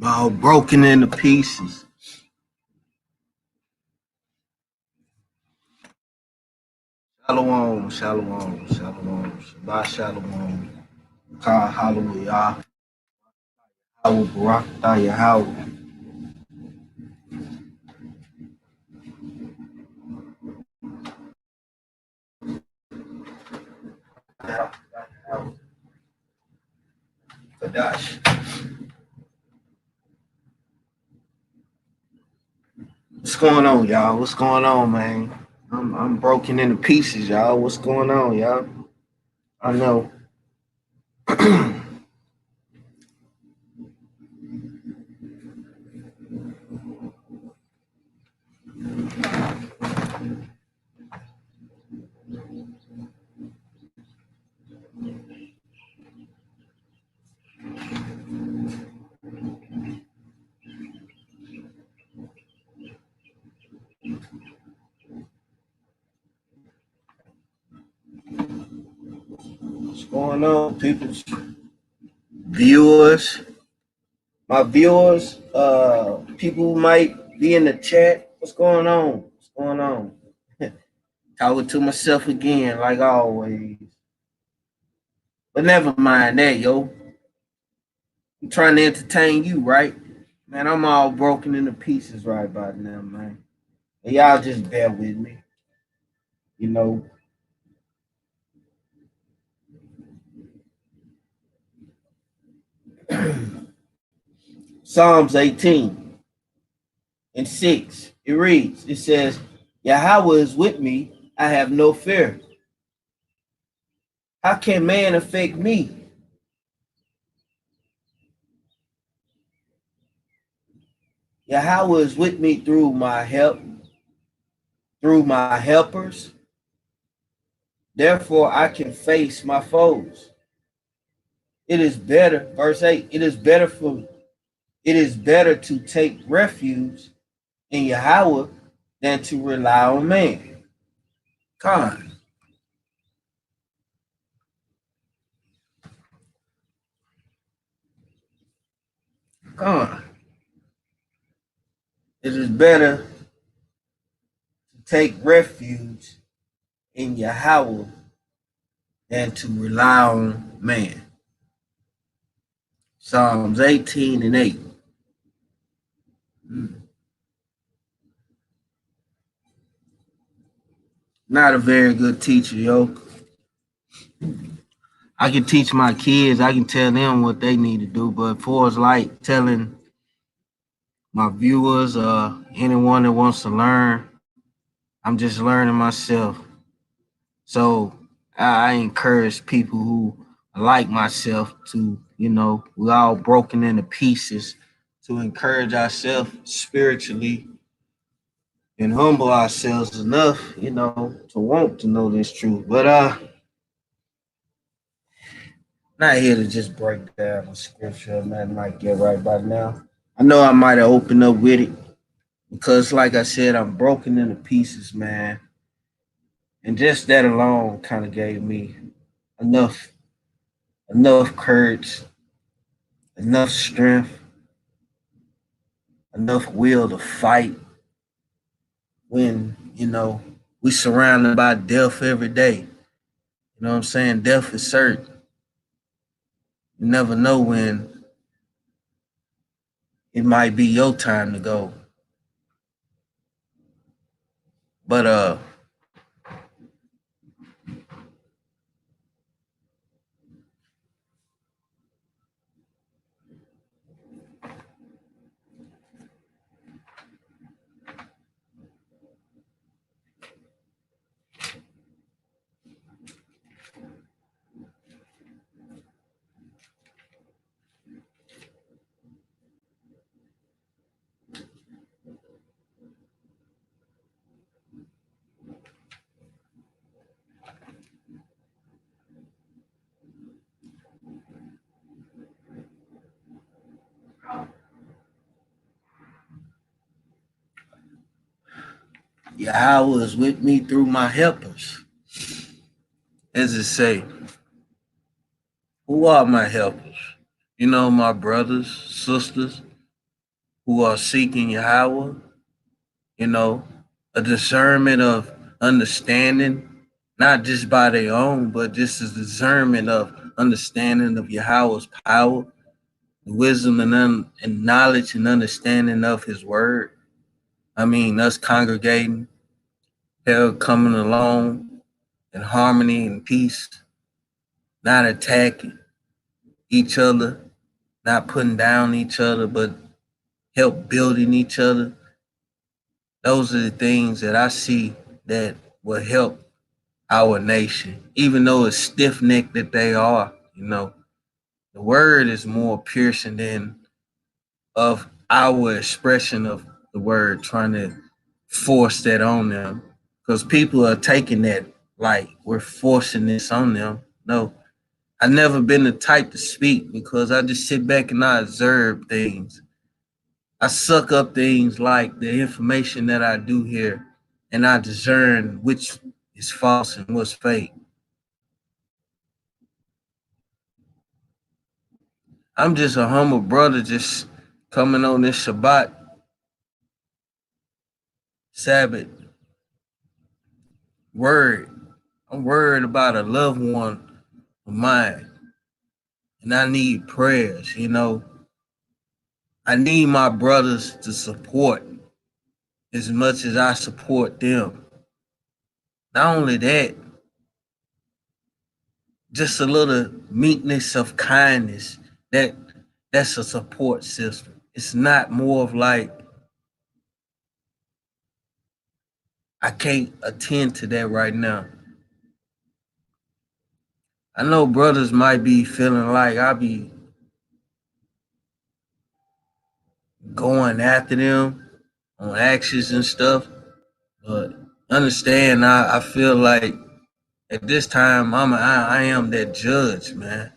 All broken into pieces. Shalom, shalom, shalom, Shabbat shalom. Ka hallelujah. How Barak How. Kadash. What's going on, y'all? What's going on, man? I'm broken into pieces, y'all. What's going on, y'all? I know. What's going on, people? Viewers, my viewers, people who might be in the chat. What's going on? What's going on? Talking to myself again, like always. But never mind that, yo. I'm trying to entertain you, right? Man, I'm all broken into pieces right about now, man. And y'all just bear with me. You know, Psalms 18 and 6, it says, Yahweh is with me, I have no fear. How can man affect me? Yahweh is with me through my help, through my helpers. Therefore, I can face my foes. It is better, verse 8, it is better to take refuge in Yahweh than to rely on man. Con. Con. It is better to take refuge in Yahweh than to rely on man. Psalms 18 and 8. Not a very good teacher, yo. I can teach my kids, I can tell them what they need to do, but for it's like telling my viewers, anyone that wants to learn, I'm just learning myself. So I encourage people who like myself to, we all broken into pieces, to encourage ourselves spiritually and humble ourselves enough, to want to know this truth. But not here to just break down the scripture, nothing like that right by now. I know I might have opened up with it because, like I said, I'm broken into pieces, man. And just that alone kind of gave me enough, enough courage, enough strength, enough will to fight when, we surrounded by death every day. You know what I'm saying? Death is certain. You never know when it might be your time to go. But Yahweh is with me through my helpers. As it say, who are my helpers? You know, my brothers, sisters who are seeking Yahweh, you know, a discernment of understanding, not just by their own, but just a discernment of understanding of Yahweh's power, wisdom and knowledge and understanding of his word. I mean, us congregating, hell coming along in harmony and peace, not attacking each other, not putting down each other, but help building each other. Those are the things that I see that will help our nation, even though it's stiff necked that they are. You know, the word is more piercing than of our expression of the word, trying to force that on them, because people are taking that like we're forcing this on them. No, I've never been the type to speak because I just sit back and I observe things. I suck up things like the information that I do here, and I discern which is false and what's fake. I'm just a humble brother, just coming on this Shabbat Sabbath word. I'm worried about a loved one of mine, and I need prayers. You know, I need my brothers to support as much as I support them. Not only that, just a little meekness of kindness. That that's a support system. It's not more of like I can't attend to that right now. I know brothers might be feeling like I be going after them on actions and stuff, but understand I feel like at this time I am that judge, man.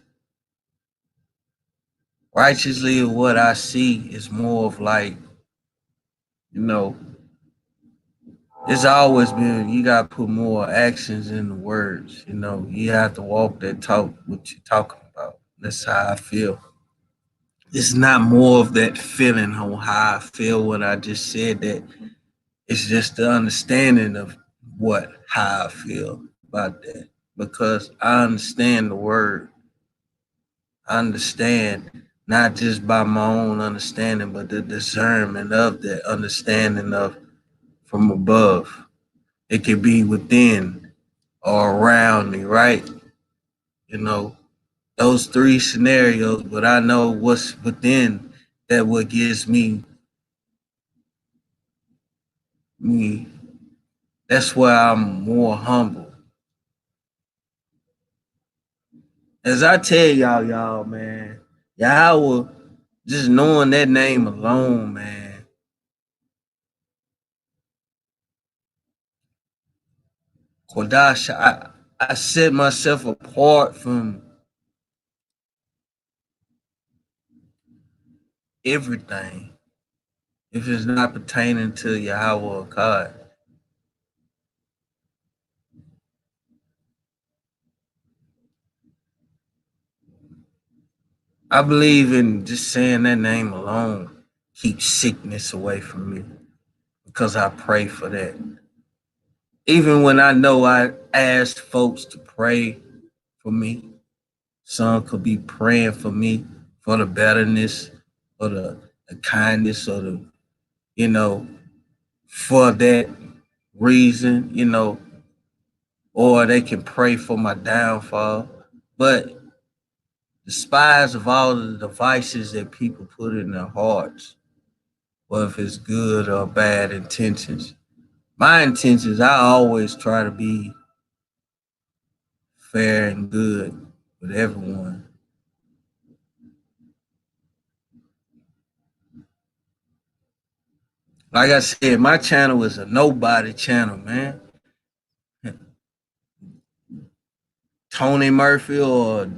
Righteously what I see is more of like, you know, it's always been you gotta put more actions in the words, you know. You have to walk that talk what you're talking about. That's how I feel. It's not more of that feeling on how I feel what I just said that it's just the understanding of what how I feel about that. Because I understand the word. I understand not just by my own understanding, but the discernment of that understanding of from above. It can be within or around me, right? You know, those three scenarios, but I know what's within that what gives me. That's why I'm more humble. As I tell y'all, man, y'all just knowing that name alone, man. Kodash, I set myself apart from everything if it's not pertaining to Yahweh or God. I believe in just saying that name alone keeps sickness away from me because I pray for that. Even when I know I asked folks to pray for me, some could be praying for me for the betterness or the kindness or the, you know, for that reason, you know, or they can pray for my downfall. But despite of all the devices that people put in their hearts, whether if it's good or bad intentions, my intentions, I always try to be fair and good with everyone. Like I said, my channel is a nobody channel, man. Tony Murphy or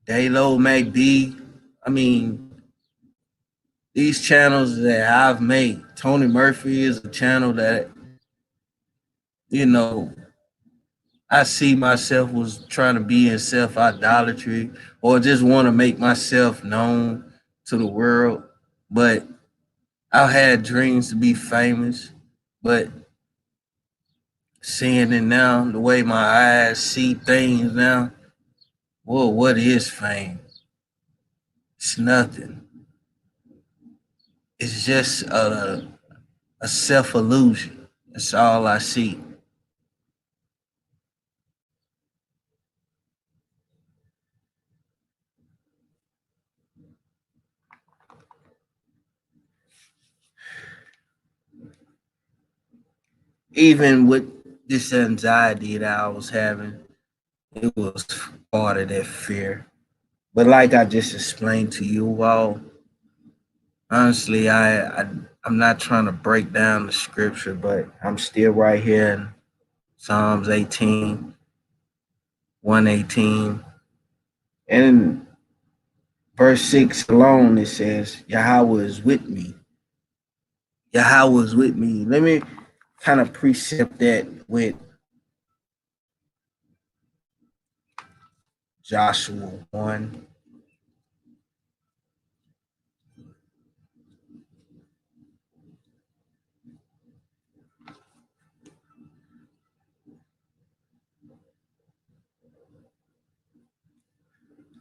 Daylo McB. I mean, these channels that I've made. Tony Murphy is a channel that, you know, I see myself was trying to be in self idolatry or just want to make myself known to the world. But I had dreams to be famous, but seeing it now, the way my eyes see things now, well, what is fame? It's nothing. It's just a self illusion. That's all I see. Even with this anxiety that I was having, it was part of that fear. But like I just explained to you all, honestly, I'm not trying to break down the scripture, but I'm still right here in Psalms 18, 118. And verse 6 alone, it says, Yahweh is with me. Yahweh is with me. Let me kind of precept that with Joshua 1.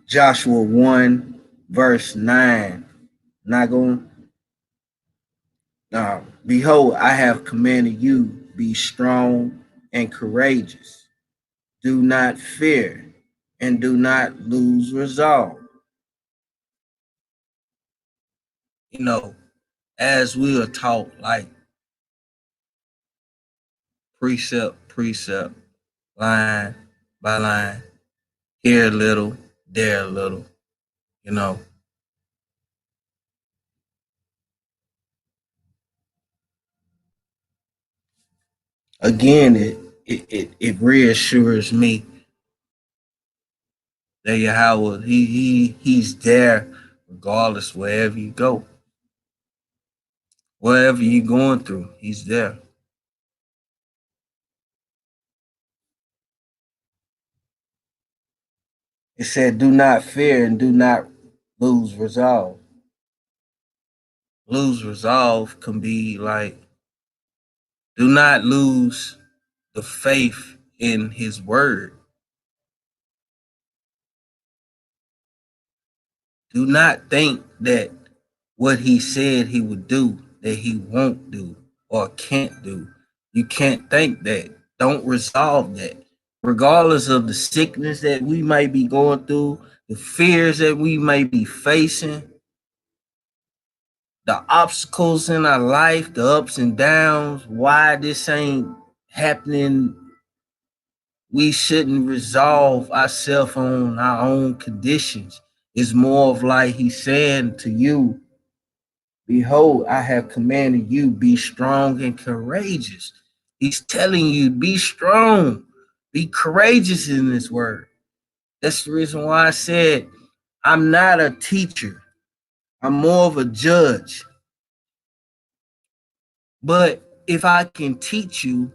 Joshua 1, verse 9. Not going, behold, I have commanded you, be strong and courageous. Do not fear and do not lose resolve. You know, as we are taught, like precept, line by line, here a little, there a little, you know. Again, it reassures me that Yahweh, he's there regardless wherever you go. Whatever you're going through, he's there. It said, do not fear and do not lose resolve. Lose resolve can be like, do not lose the faith in his word. Do not think that what he said he would do, that he won't do or can't do. You can't think that. Don't resolve that. Regardless of the sickness that we might be going through, the fears that we may be facing, the obstacles in our life, the ups and downs, why this ain't happening, we shouldn't resolve ourselves on our own conditions. It's more of like he's saying to you, behold, I have commanded you, be strong and courageous. He's telling you, be strong, be courageous in this word. That's the reason why I said I'm not a teacher. I'm more of a judge. But if I can teach you,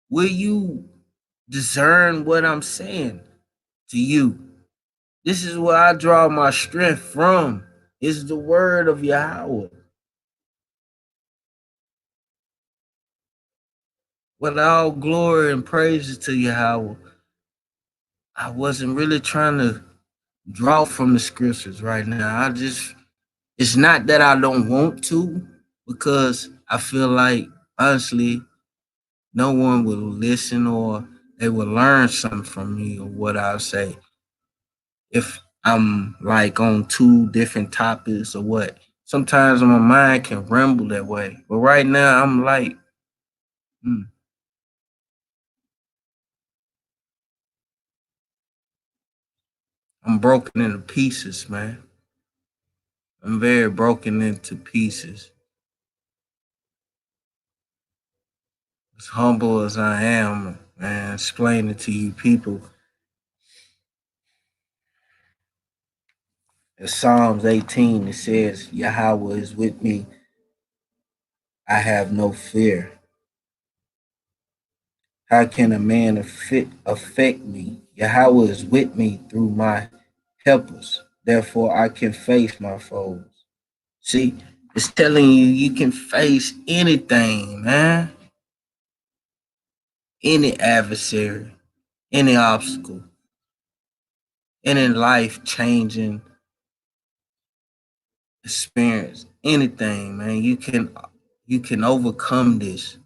will you discern what I'm saying to you? This is where I draw my strength from. Is the word of Yahweh. With all glory and praises to Yahweh, I wasn't really trying to draw from the scriptures right now. It's not that I don't want to, because I feel like, honestly, no one will listen or they will learn something from me or what I'll say. If I'm like on two different topics or what, sometimes my mind can ramble that way. But right now, I'm like, hmm, I'm broken into pieces, man. I'm very broken into pieces. As humble as I am, man, explaining to you people, In Psalms 18, it says, Yahweh is with me. I have no fear. How can a man affect me? Yahweh is with me through my helpers. Therefore, I can face my foes. See, it's telling you you can face anything, man. Any adversary, any obstacle, any life changing experience, anything, man. You can overcome this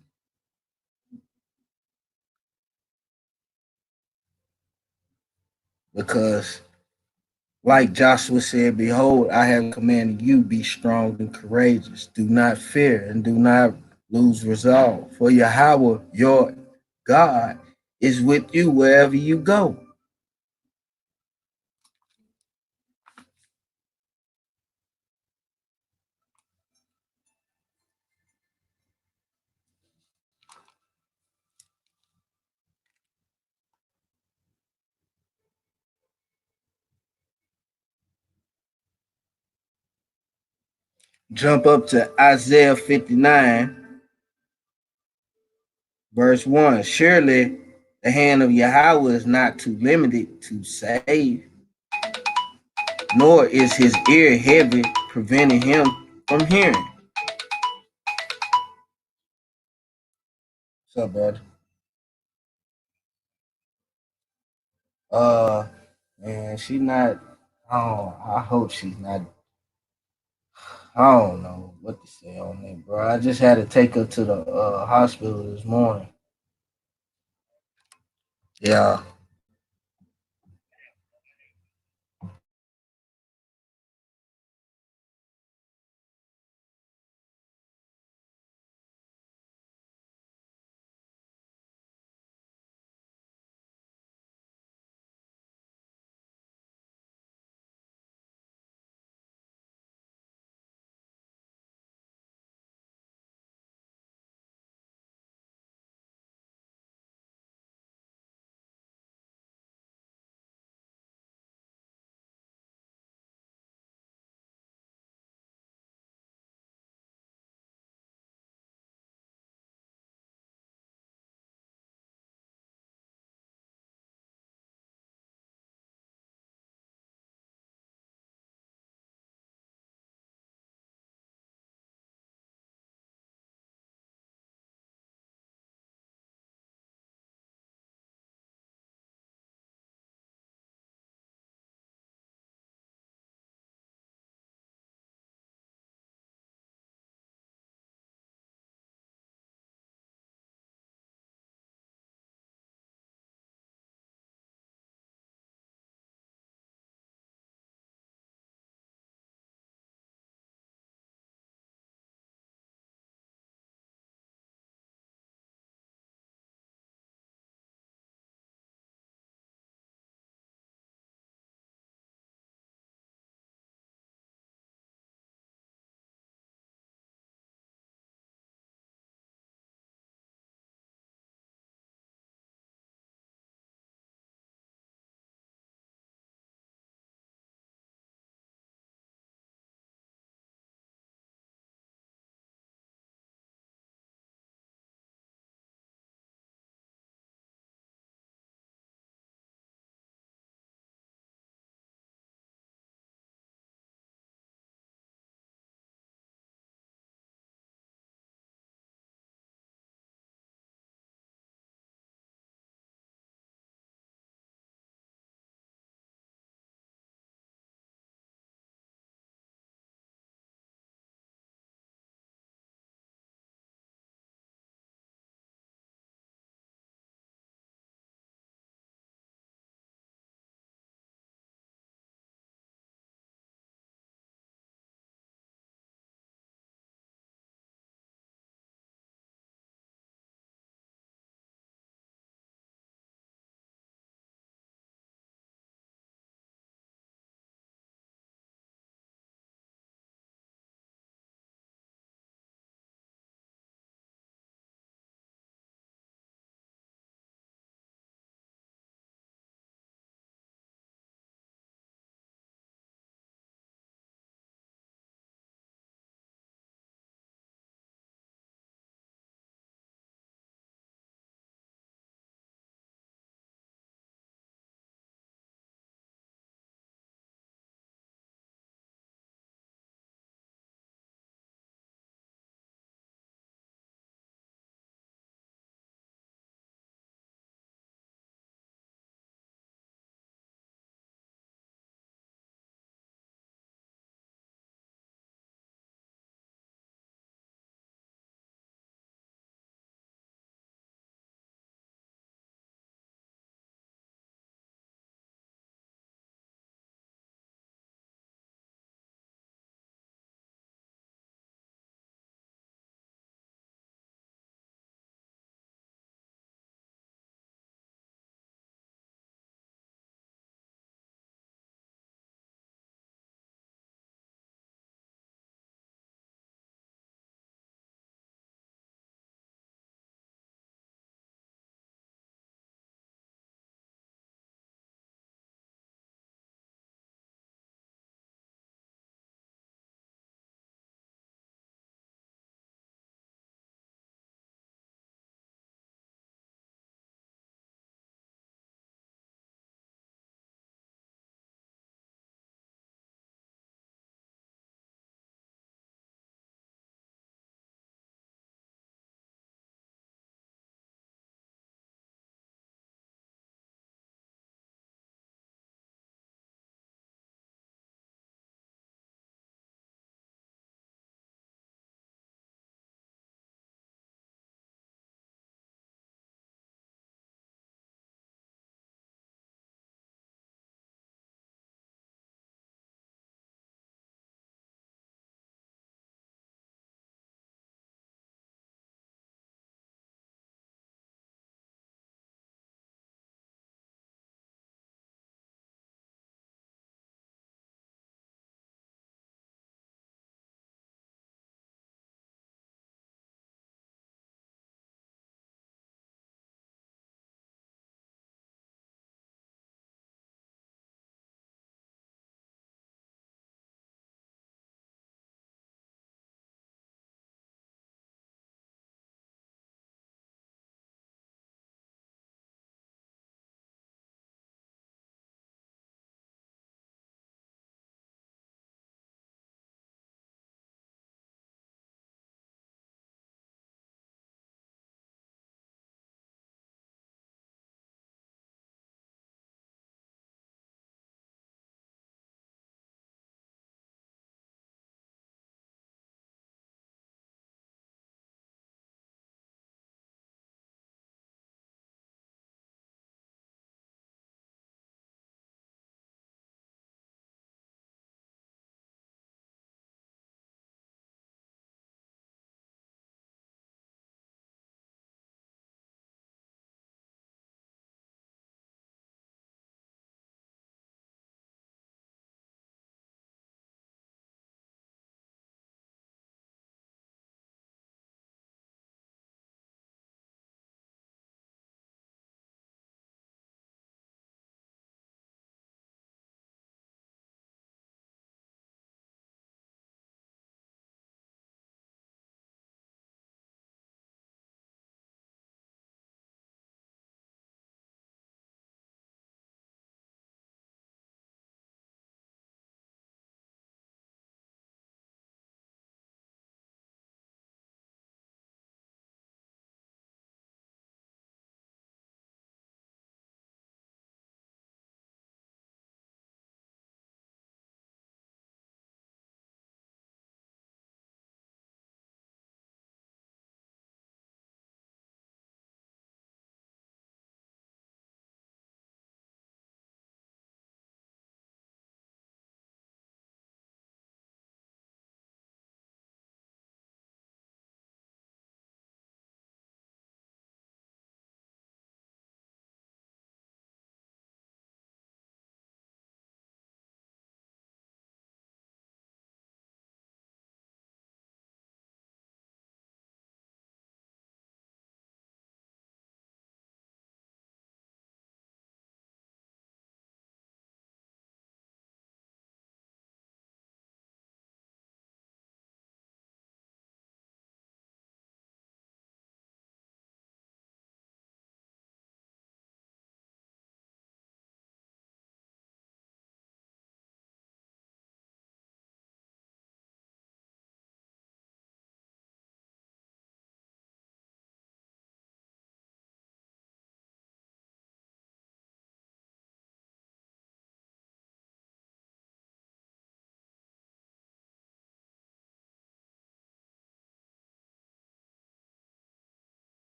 because, like Joshua said, behold, I have commanded you, be strong and courageous. Do not fear and do not lose resolve. For Yahweh, your God, is with you wherever you go. Jump up to Isaiah 59, verse 1. Surely the hand of Yahweh is not too limited to save, nor is his ear heavy, preventing him from hearing. What's up, brother? Uh, man, she not. Oh, I hope she's not. I don't know what to say on that, bro. I just had to take her to the hospital this morning. Yeah,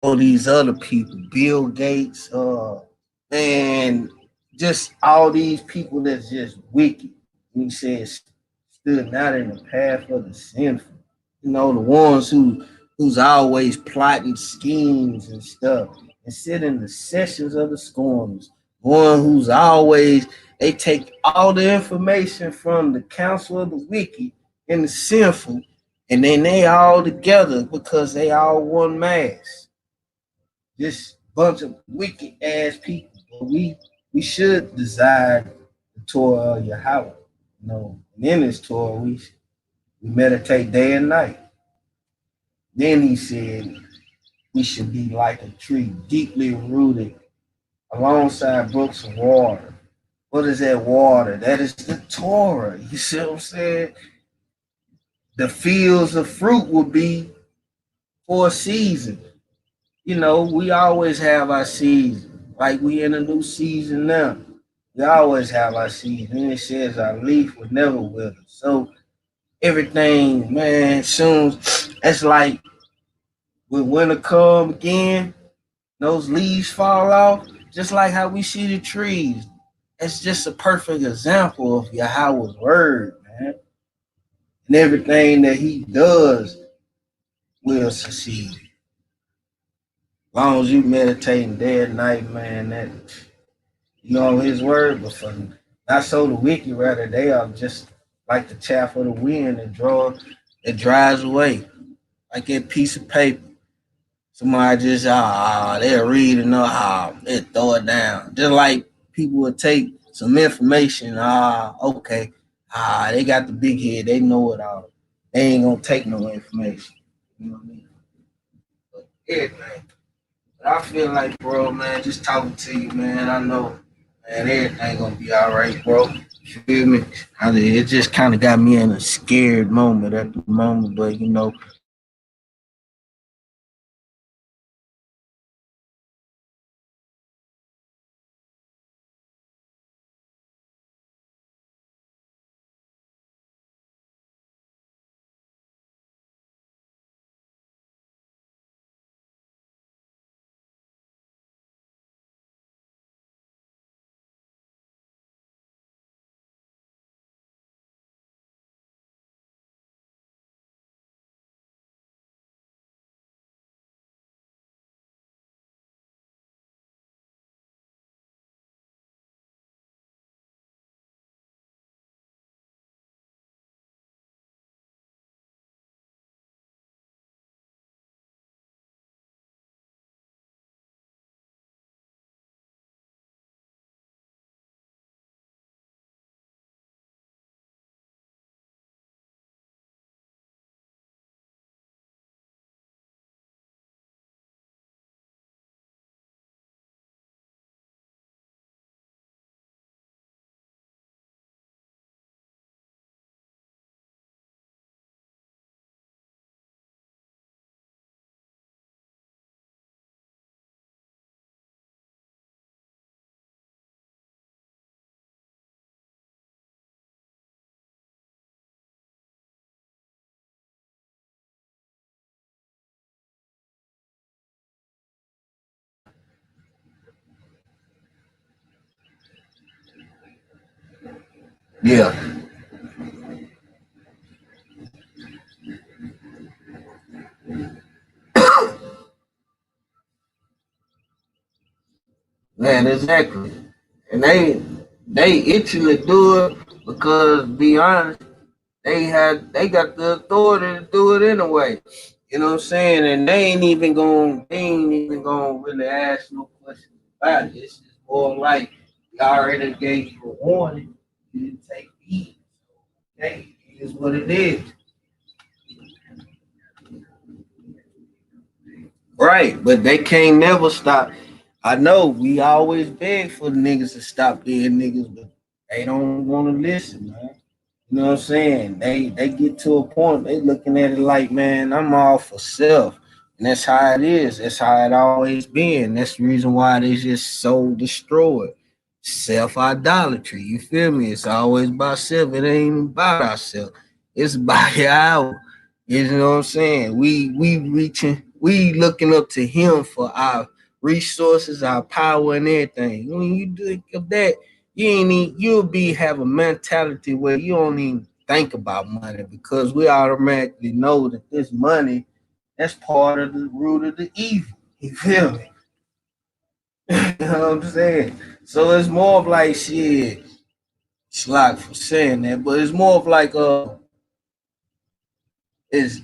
all these other people, Bill Gates, and just all these people that's just wicked. And he says, stood not in the path of the sinful. You know, the ones who's always plotting schemes and stuff, and sit in the sessions of the scorners. One who's always they take all the information from the counsel of the wicked and the sinful, and then they all together because they all one mass. This bunch of wicked ass people. But we should desire the Torah of Yahweh. You know, and in this Torah we meditate day and night. Then he said we should be like a tree deeply rooted alongside brooks of water. What is that water? That is the Torah. You see what I'm saying? The fields of fruit will be for a season. You know, we always have our season. Like we in a new season now. We always have our season. And it says our leaf will never wither. So everything, man, soon it's like when winter come again, those leaves fall off, just like how we see the trees. It's just a perfect example of Yahweh's word, man. And everything that he does will succeed. As long as you meditating day and night, man, that you know his word, but for not so the wicked, rather they are just like the chaff of the wind that dries away, like that piece of paper. Somebody just they'll read and know how they throw it down. Just like people would take some information, okay, they got the big head, they know it all. They ain't gonna take no information. You know what I mean? But everything. But I feel like, bro, man, just talking to you, man, I know, man, everything gonna be all right, bro. You feel me? It just kind of got me in a scared moment at the moment, but you know, yeah, man, exactly. And they itching to do it because, be honest, they got the authority to do it anyway. You know what I'm saying? And they ain't even gonna really ask no questions about it. It's just more like we already gave you a warning. You didn't take heed. Okay, it is what it is. Right, but they can't never stop. I know we always beg for the niggas to stop being niggas, but they don't want to listen, man. You know what I'm saying? They get to a point, they looking at it like, man, I'm all for self. And that's how it is. That's how it always been. That's the reason why they just so destroyed. Self idolatry. You feel me? It's always about self. It ain't about ourselves. It's about our. You know what I'm saying? We reaching. we looking up to him for our resources, our power, and everything. When you think of that, you'll be have a mentality where you don't even think about money because we automatically know that this money that's part of the root of the evil. You feel me? You know what I'm saying? So it's more of like shit. Slack for saying that, but it's more of like it's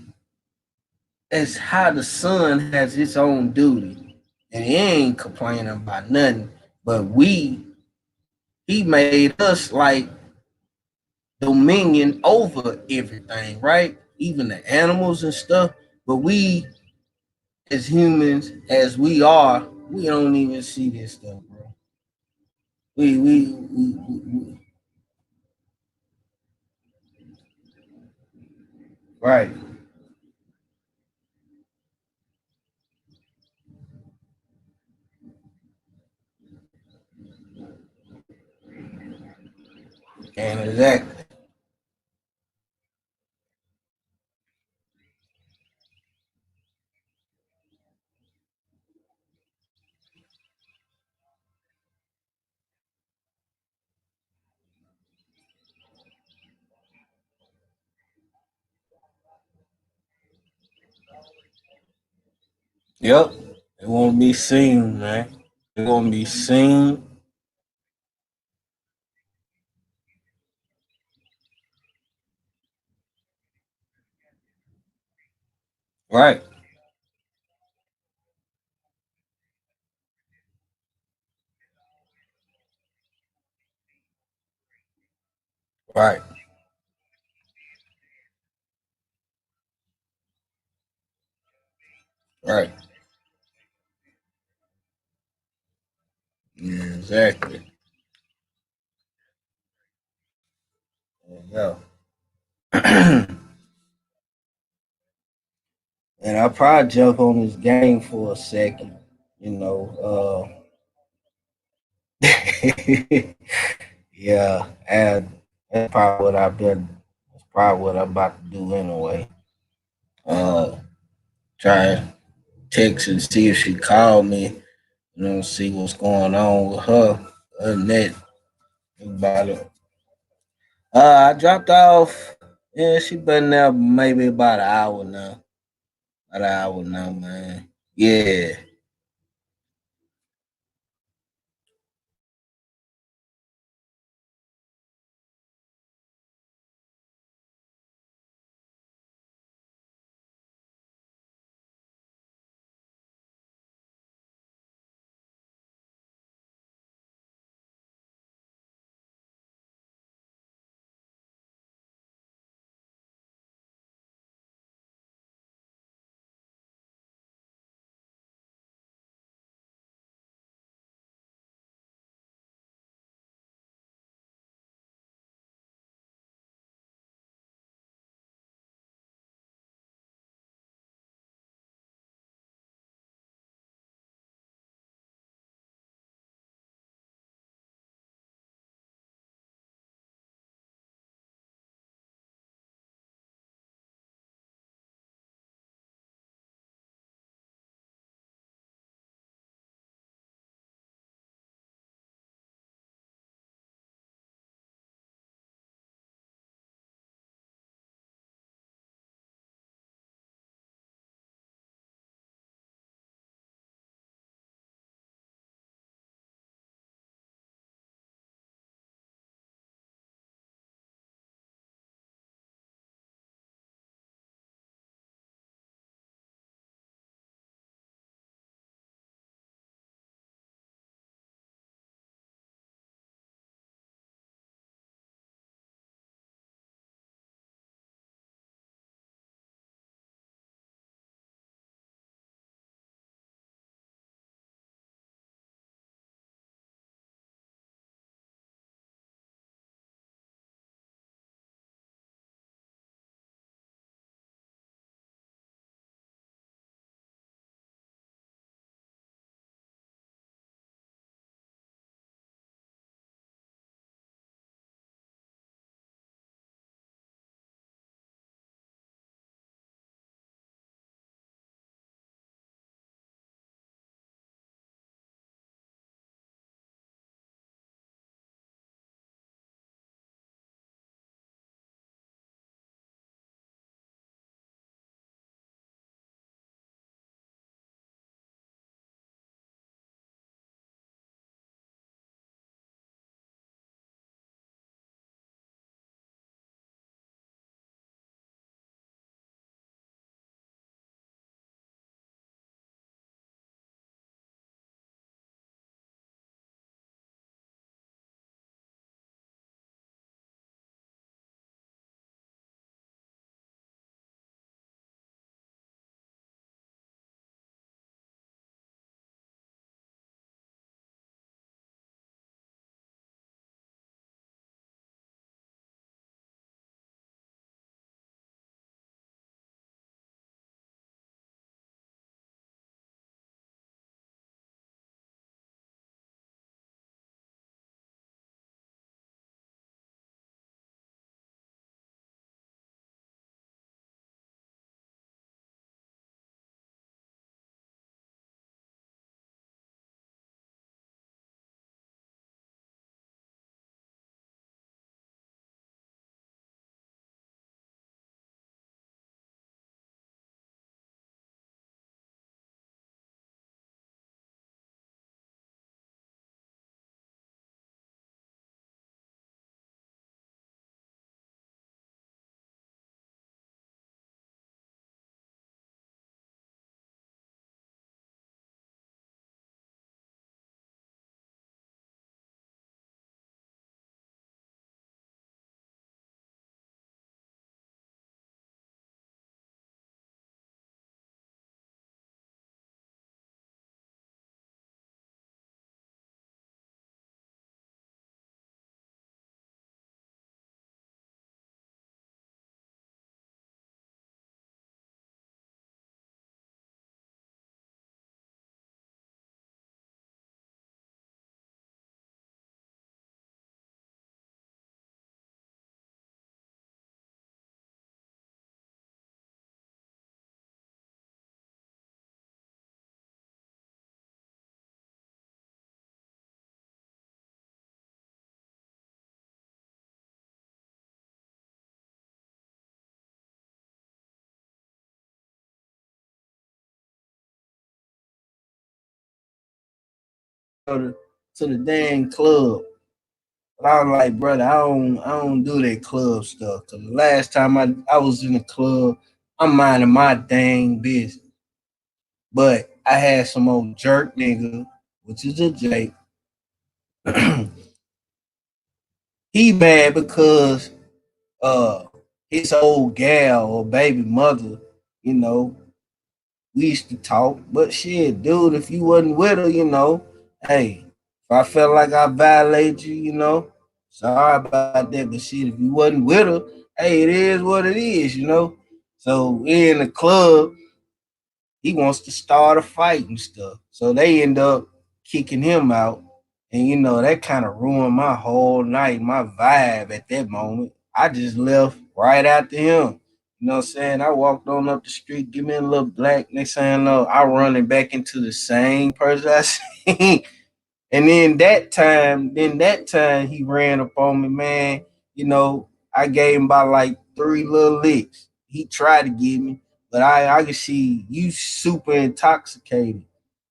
it's how the son has its own duty, and he ain't complaining about nothing. But he made us like dominion over everything, right? Even the animals and stuff. But we, as humans, as we are, we don't even see this stuff, bro. We right. And exactly. Yep. It won't be seen, man. It won't be seen. Right. Right. Right. Yeah, exactly. Yeah. And I'll probably jump on this game for a second. You know, yeah, and that's probably what I've been. That's probably what I'm about to do anyway. Uh, try to text and see if she called me. You know, see what's going on with her. Other than that, about it. I dropped off. Yeah, she been there maybe about an hour now. About an hour now, man. Yeah. to the dang club. But I was like, brother, I don't do that club stuff. Cause the last time I was in the club, I'm minding my dang business. But I had some old jerk nigga, which is a Jake. He bad because uh his old gal or baby mother, you know, we used to talk. But shit, dude, if you wasn't with her, hey, if I felt like I violated you, sorry about that. But shit, if you wasn't with her, hey, it is what it is. So we in the club, he wants to start a fight and stuff. So they end up kicking him out. And that kind of ruined my whole night, my vibe at that moment. I just left right after him. You know what I'm saying? I walked on up the street, give me a little black. Next thing I know, I running back into the same person I seen. And then that time he ran up on me, man. I gave him about like three little licks. He tried to get me, but I could see you super intoxicated,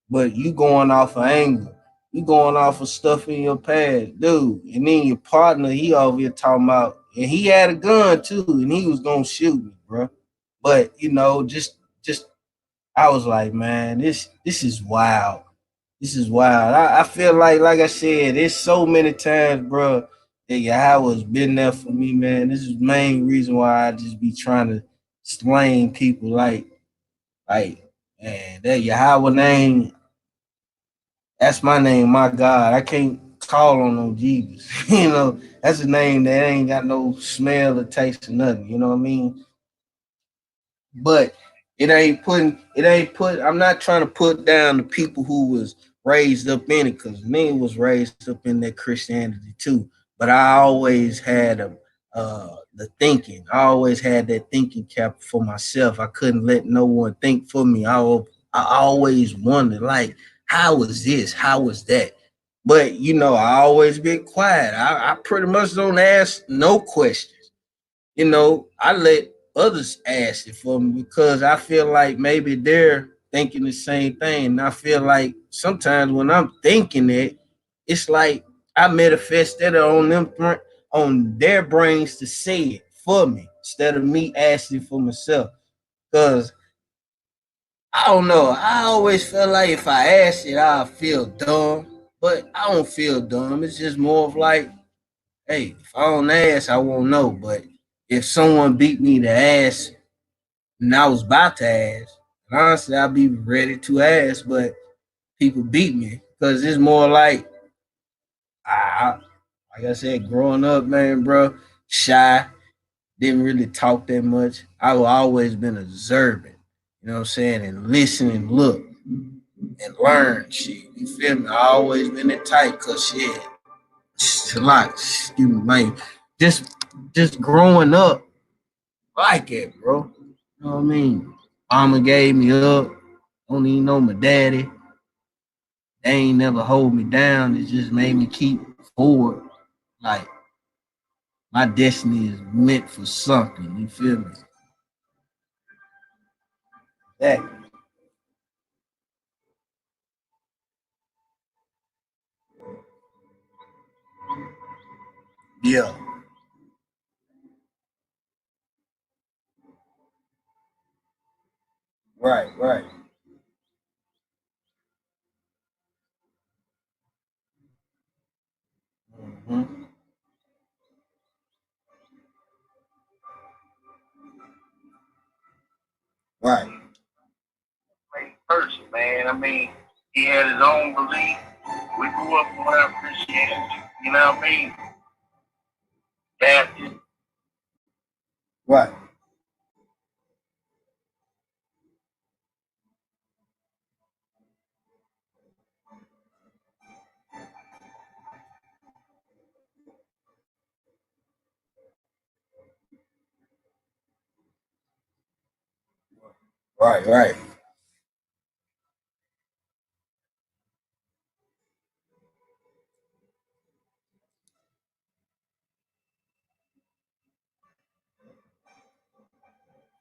but you going off of anger. You going off of stuff in your past, dude. And then your partner, he over here talking about, and he had a gun too, and he was gonna shoot me, bro. But just I was like, man, this is wild. This is wild. I feel like I said, there's so many times, bro, that Yahweh's been there for me, man. This is the main reason why I just be trying to slang people like, man, that Yahweh name, that's my name, my God. I can't call on no Jesus. That's a name that ain't got no smell or taste or nothing. You know what I mean? But it ain't put I'm not trying to put down the people who was raised up in it, because me was raised up in that Christianity too. But I always had the thinking. I always had that thinking cap for myself. I couldn't let no one think for me. I always wondered, like, how was this? How was that? But I always been quiet. I pretty much don't ask no questions. I let others ask it for me because I feel like maybe they're thinking the same thing. And I feel like sometimes when I'm thinking it, it's like I manifest that on their brains to say it for me instead of me asking for myself. Because I don't know. I always felt like if I asked it, I'll feel dumb. But I don't feel dumb. It's just more of like, hey, if I don't ask, I won't know. But if someone beat me to ask and I was about to ask, honestly, I'd be ready to ask, but people beat me because it's more like, I, like I said, growing up, man, bro, shy, didn't really talk that much. I've always been observant, you know what I'm saying, and listen and look and learn shit. You feel me? I always been that type because shit, it's a lot. Excuse me, man. Just just growing up like it, bro. You know what I mean? Mama gave me up. Don't even know my daddy. They ain't never hold me down. It just made me keep forward. Like my destiny is meant for something. You feel me? That yeah. Right, right. Hmm. Right. Person, man. I mean, he had his own belief. We grew up around Christianity. You know what I mean? Baptist. Right, right, right,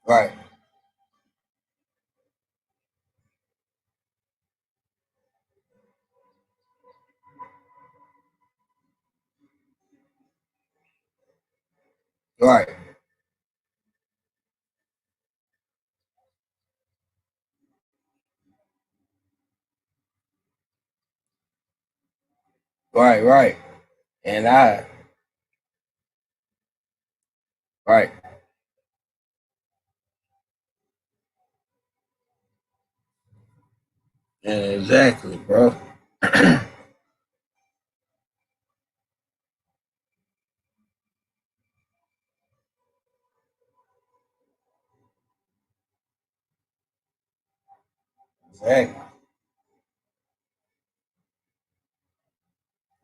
right, Right, right. And I, right, yeah, exactly, bro. Exactly,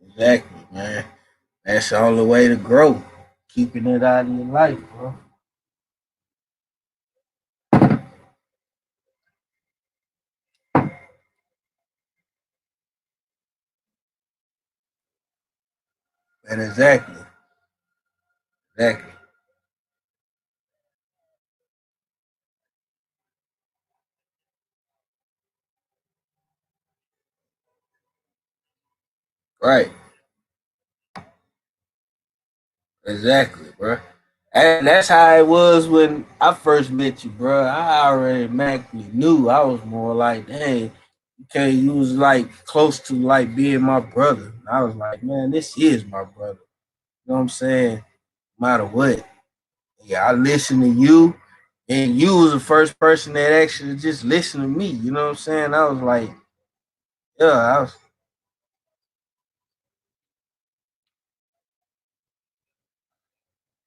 exactly, man. That's the only way to grow. Keeping it out of your life, bro. And exactly, exactly, right, exactly, bro. And that's how it was when I first met you, bro. I already magically knew. I was more like, dang, okay, you was like close to like being my brother. And I was like, man, this is my brother. You know what I'm saying? No matter what. Yeah, I listen to you, and you was the first person that actually just listened to me. You know what I'm saying? I was like, yeah, I was.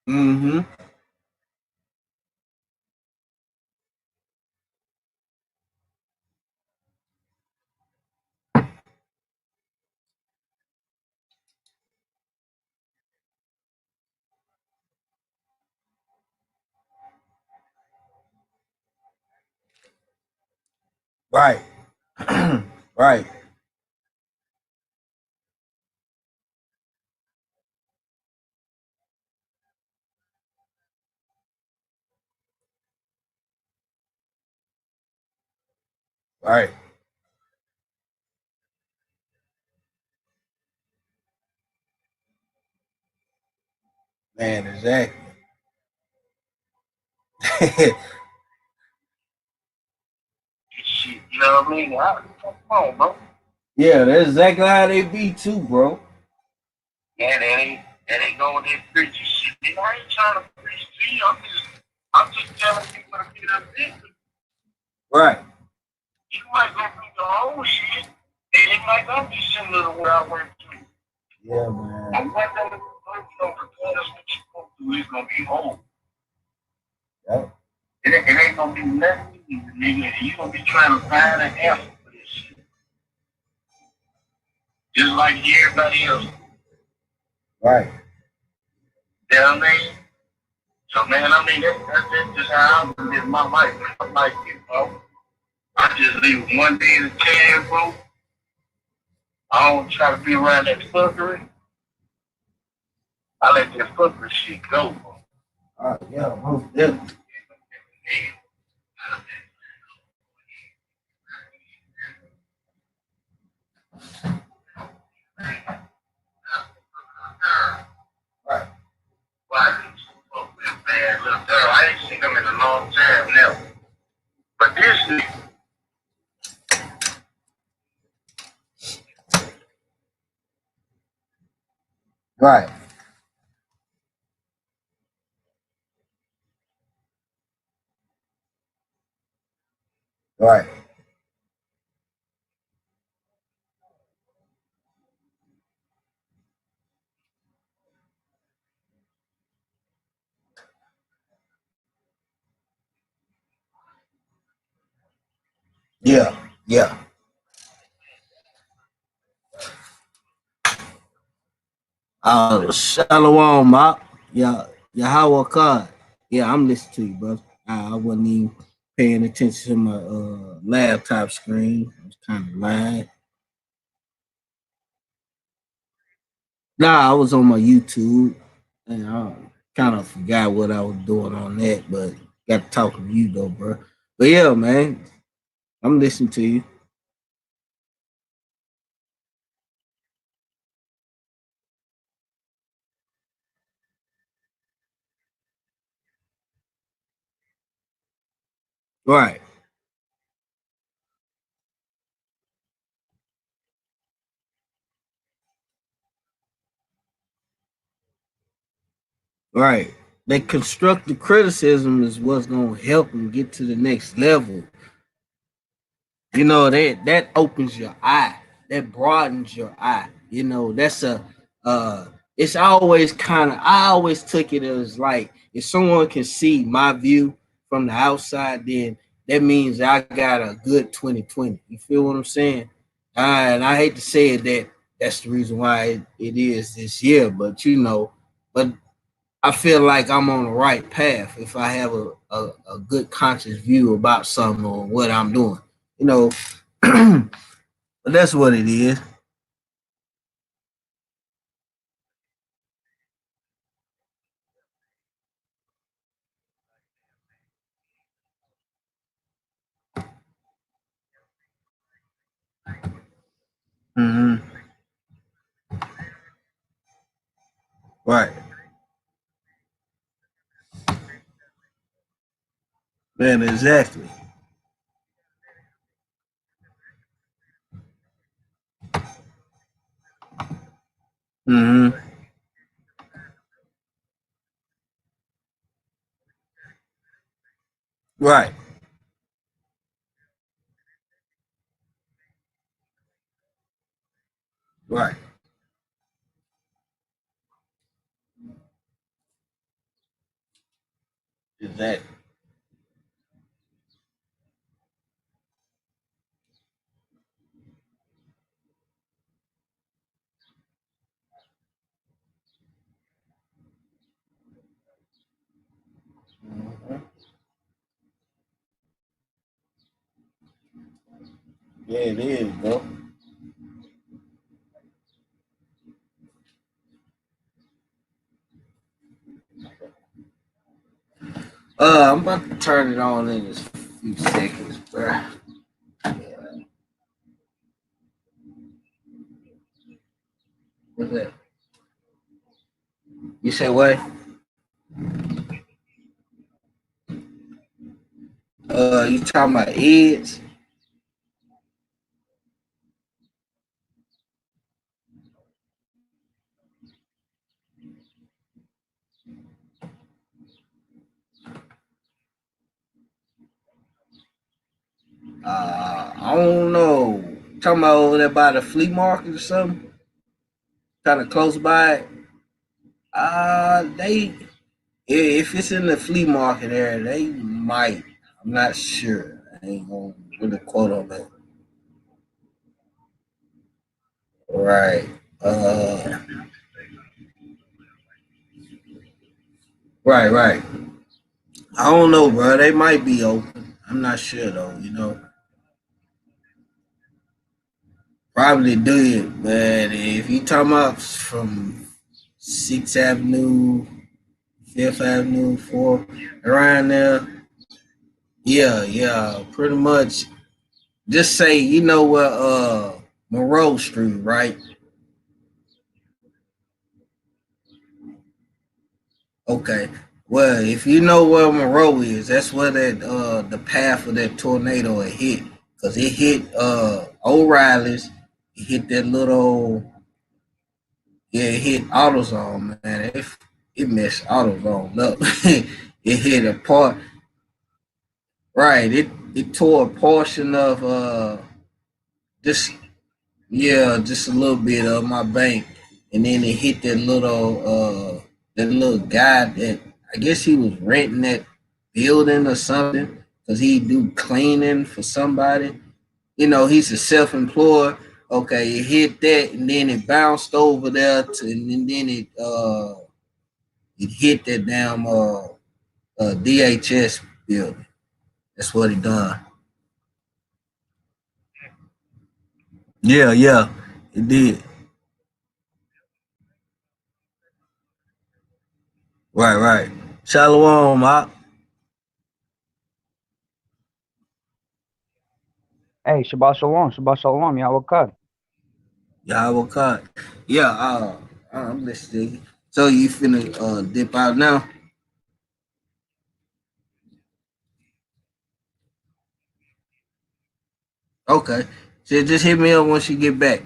Mm-hmm. Right. Right. Right. Man, exactly. Shit, you know what I mean? Come on, bro. Yeah, that's exactly how they be too, bro. Yeah, that ain't going to preach shit. I ain't trying to preach to you. I'm just telling people to get up there. Right. You might go through your own shit, and it might not be similar to what I went through. Yeah, man. I'm not gonna go through regardless what you go through, it's gonna be home. Yep. It ain't gonna be nothing easy, nigga. You gonna be trying to find an answer for this shit. Just like everybody else. Right. You know what I mean? So man, I mean that's just how I live my life. I'm like, I just live one day at a time, bro. I don't try to be around that fuckery. I let that fuckery shit go, bro. Yeah, most definitely. Right. Well, I can fuck with bad little girl. I ain't seen them in a long time now. But this nigga, right, right. Yeah, yeah. Shalom, Mop. Yeah, Yahweh God. Yeah, I'm listening to you, brother. I wasn't even paying attention to my laptop screen. I was kind of lying. Nah, I was on my YouTube, and I kind of forgot what I was doing on that, but got to talk to you though, bro. But yeah, man, I'm listening to you. Right. Right. That constructive criticism is what's gonna help them get to the next level. You know, that opens your eye, that broadens your eye. You know, that's a it's always kind of, I always took it as like, if someone can see my view from the outside, then that means I got a good 2020. You feel what I'm saying? And I hate to say it, that that's the reason why it is this year, but you know, but I feel like I'm on the right path if I have a good conscious view about something or what I'm doing. You know, but that's what it is. Mm-hmm. Right. Man, exactly. Mm-hmm. Right. Right. Exactly. Mm-hmm. Yeah, it is, bro. I'm about to turn it on in a few seconds, bro. What's that? You say what? You talking about Eds? I don't know. Talking about over there by the flea market or something? Kind of close by. They, if it's in the flea market area, they might. I'm not sure. I ain't gonna really quote on that. Right. Uh. Right. Right. I don't know, bro. They might be open. I'm not sure though. You know, probably do it. But if you talking about from Sixth Avenue, Fifth Avenue, Fourth, around there, yeah, yeah, pretty much. Just say, you know what, Monroe Street, right? Okay. Well, if you know where Monroe is, that's where that the path of that tornado had hit. Cause it hit O'Reilly's, it hit that little, yeah, it hit AutoZone, man. It messed AutoZone up. It hit a part, right. It tore a portion of just, yeah, just a little bit of my bank, and then it hit that little guy that, I guess he was renting that building or something, because he do cleaning for somebody. You know, he's a self-employed. Okay, it hit that, and then it bounced over there to, and then it hit that damn DHS building. That's what it done. Yeah, yeah, it did. Right, right. Shalom, Hey, Shabbat Shalom, Yahweh. Yahweh Khan. Yeah, I'm listening. So you finna dip out now? Okay. So just hit me up once you get back.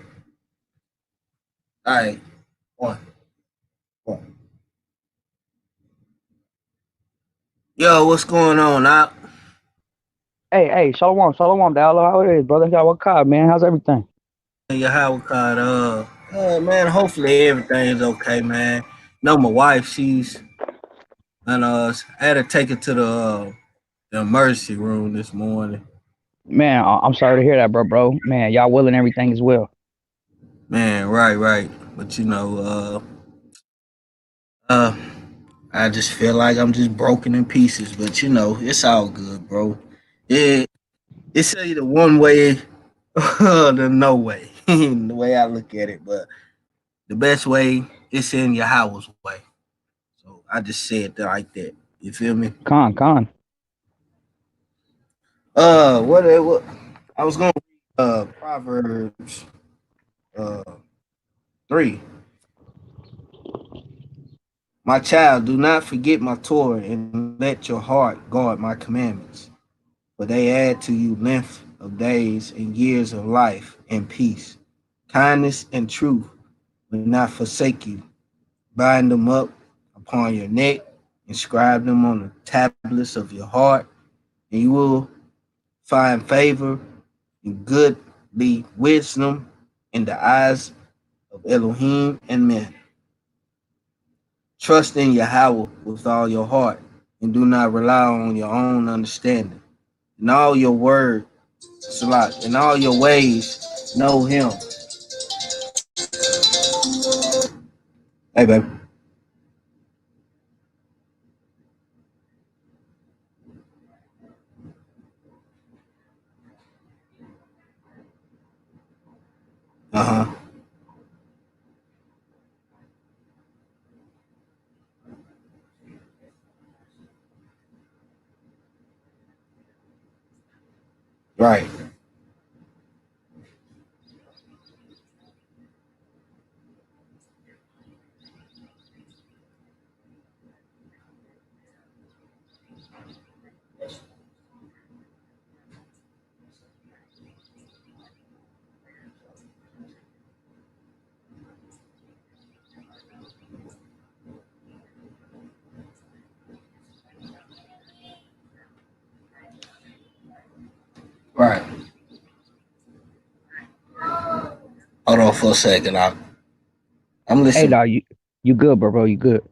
All right. One. One. Yo, what's going on? Hey, Shalom, Dalo. How it is, brother? Y'all what card, man? How's everything? Your how called man, hopefully everything's okay, man. No, my wife, she's and I had to take her to the emergency room this morning. Man, I'm sorry to hear that, bro. Man, y'all willing everything as well. Man, right. But uh I just feel like I'm just broken in pieces, but it's all good, bro. It it's either one way or the no way. The way I look at it, but the best way it's in your house way. So I just said that like that. You feel me? Con. What I was going Proverbs uh 3. My child, do not forget my Torah and let your heart guard my commandments, for they add to you length of days and years of life and peace. Kindness and truth will not forsake you. Bind them up upon your neck, inscribe them on the tablets of your heart, and you will find favor and goodly wisdom in the eyes of Elohim and men. Trust in Yahweh with all your heart and do not rely on your own understanding. In all your word, Salat, in all your ways, know him. Hey, baby. Uh huh. Right. Right. Hold on for a second. I'm Hey, listening. dog, you good, bro? You good?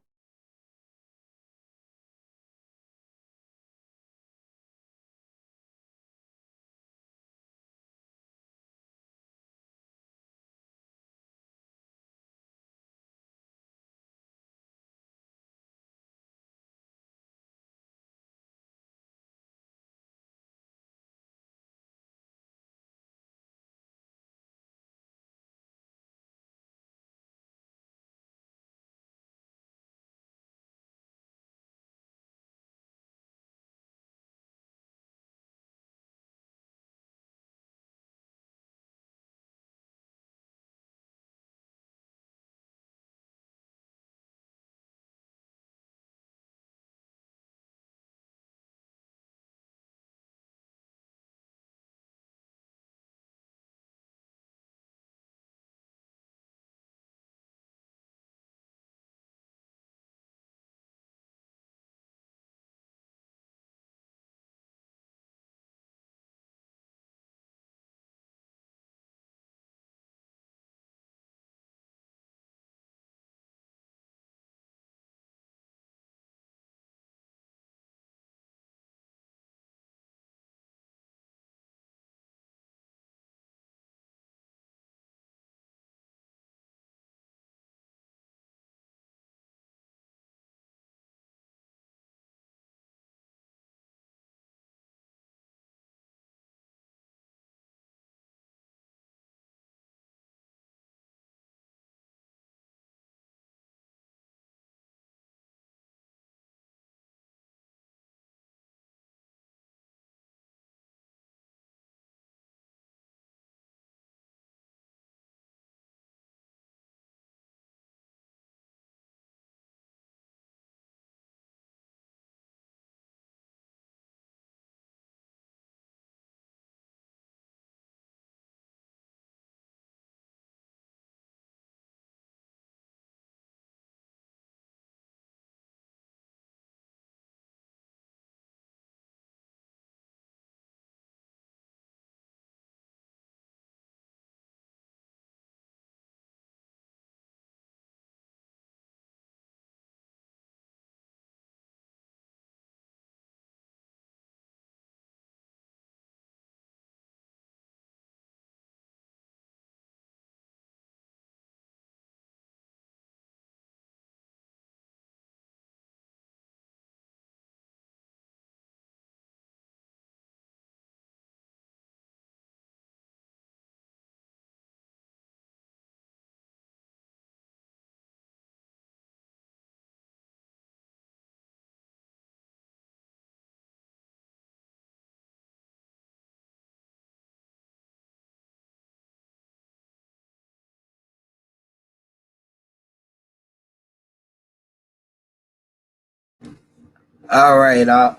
All right.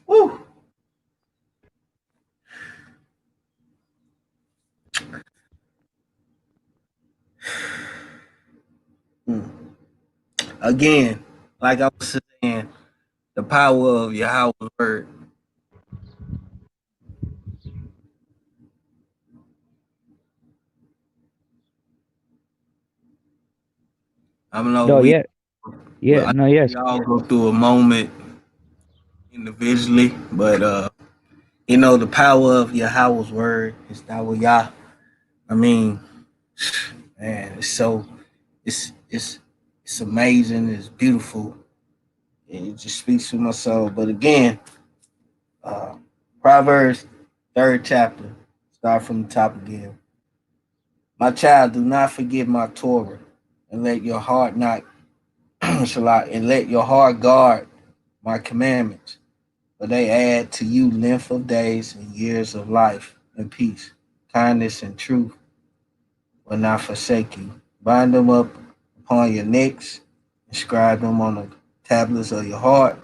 Woo. Hmm. Again, like I was saying, the power of Yahweh's word. I don't know. No, We, yeah, yeah, I no, think yes, we all go through a moment individually, but the power of Yahweh's word is that what Yah. I mean, man, it's it's amazing. It's beautiful. It just speaks to my soul. But again, uh, Proverbs third chapter. Start from the top again. My child, do not forget my Torah, and let your heart not and let your heart guard my commandments, for they add to you length of days and years of life and peace. Kindness and truth will not forsake you. Bind them up upon your necks, inscribe them on the tablets of your heart,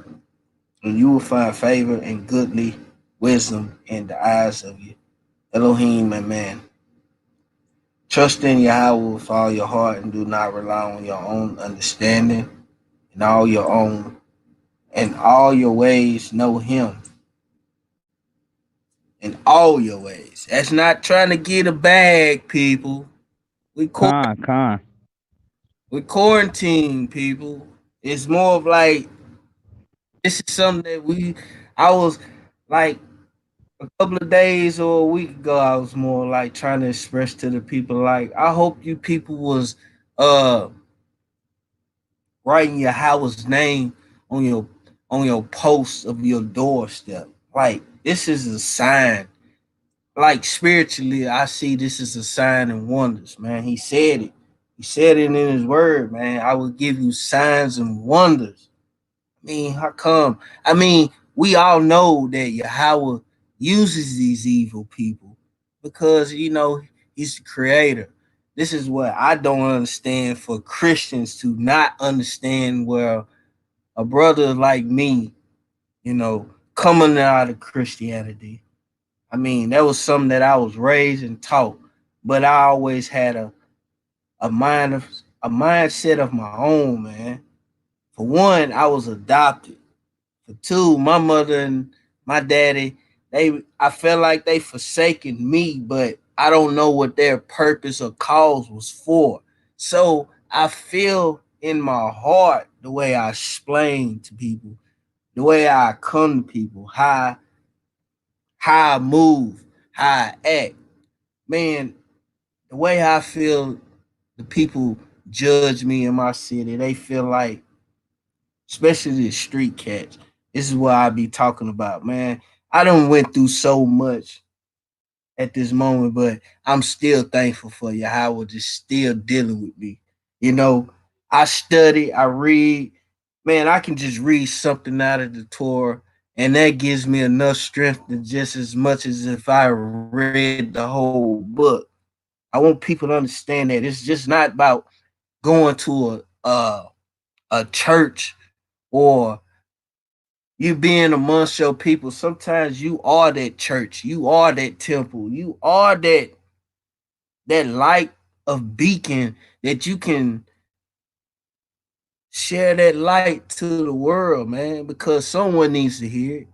and you will find favor and goodly wisdom in the eyes of you, Elohim and man. Trust in Yahweh with all your heart and do not rely on your own understanding. In all your ways know him. In all your ways. That's not trying to get a bag, people. We quar- con, we quarantine, people. It's more of like this is something that I was like a couple of days or a week ago, I was more like trying to express to the people like I hope you people was uh writing your house name on your post of your doorstep. Like this is a sign. Like spiritually, I see this as a sign and wonders, man. He said it. He said it in his word, man. I will give you signs and wonders. I mean, how come? I mean, we all know that Yahweh uses these evil people because he's the creator. This is what I don't understand for Christians to not understand where a brother like me, coming out of Christianity. I mean, that was something that I was raised and taught, but I always had a mind of a mindset of my own, man. For one, I was adopted. For two, my mother and my daddy, I felt like they forsaken me, but I don't know what their purpose or cause was for. So I feel in my heart the way I explain to people, the way I come to people, how I move, how I act. Man, the way I feel the people judge me in my city, they feel like, especially the street cats. This is what I be talking about, man. I done went through so much at this moment, but I'm still thankful for you. Howard just still dealing with me. You know, I study, I read. Man, I can just read something out of the Torah, and that gives me enough strength to just as much as if I read the whole book. I want people to understand that it's just not about going to a church or you being amongst your people. Sometimes you are that church, you are that temple, you are that light of beacon that you can share that light to the world, man, because someone needs to hear it.